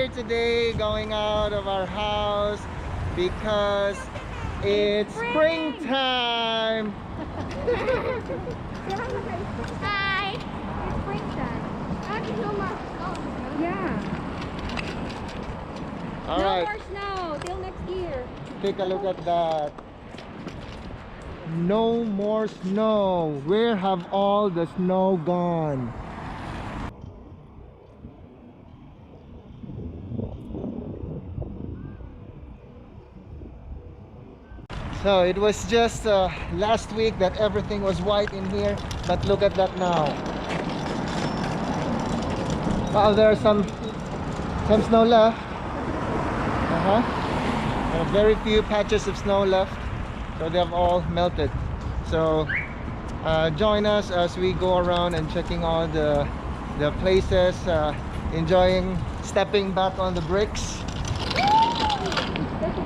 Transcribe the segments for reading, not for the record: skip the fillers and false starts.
here today going out of our house because it's springtime. Hi! It's springtime. Yeah. All No right, more snow till next year. take a look at that. No more snow. Where have all the snow gone? So it was just last week that everything was white in here, but look at that now. Wow, there are some snow left. There are very few patches of snow left, so they have all melted. So join us as we go around and checking all the places, enjoying stepping back on the bricks.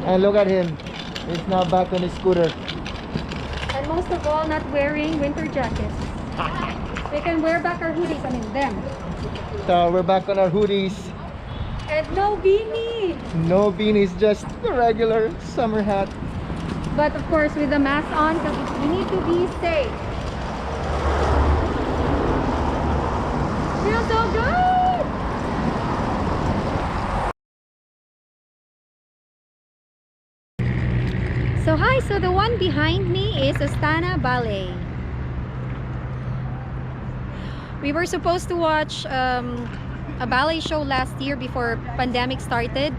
And look at him, he's now back on his scooter. And most of all, not wearing winter jackets. We can wear back our hoodies, I mean them. So we're back on our hoodies. And no beanie! No beanies, just the regular summer hat. But of course with the mask on because we need to be safe. Feels so good! So hi, so the one behind me is Astana Ballet. We were supposed to watch a ballet show last year before pandemic started,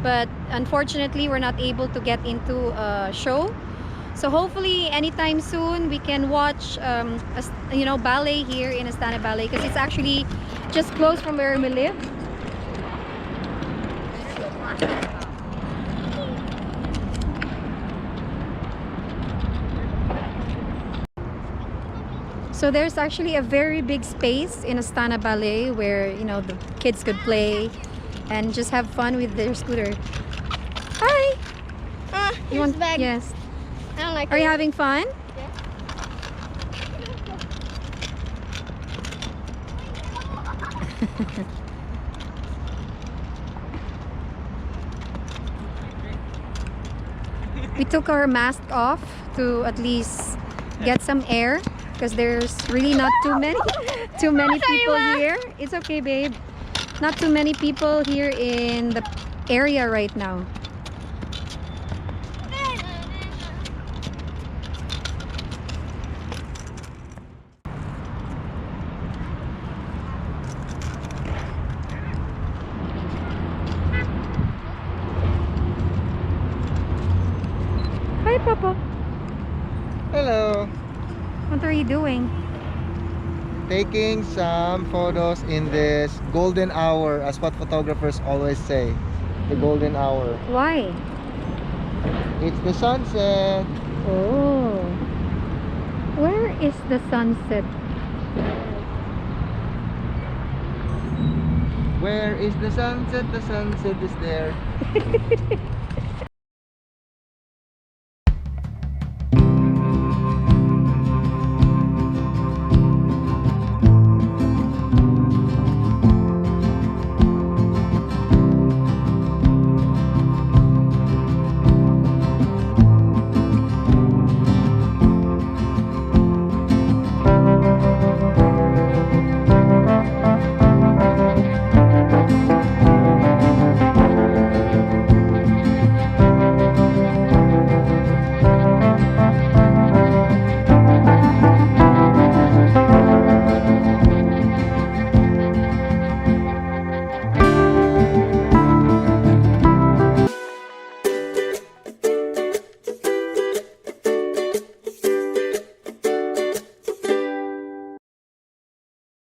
but unfortunately we're not able to get into a show. So hopefully anytime soon we can watch ballet here in Astana Ballet, because it's actually just close from where we live. So there's actually a very big space in Astana Ballet where, you know, the kids could play and just have fun with their scooter. Hi! You want bag? Yes. I don't like it. Are you having fun? Yeah. We took our mask off to at least get some air, because there's really not too many people here. It's okay, babe. Not too many people here in the area right now. Hi, Papa. Hello. What are you doing? Taking some photos in this golden hour, as what photographers always say, the golden hour. Why? It's the sunset. Oh. Where is the sunset? Where is the sunset? The sunset is there.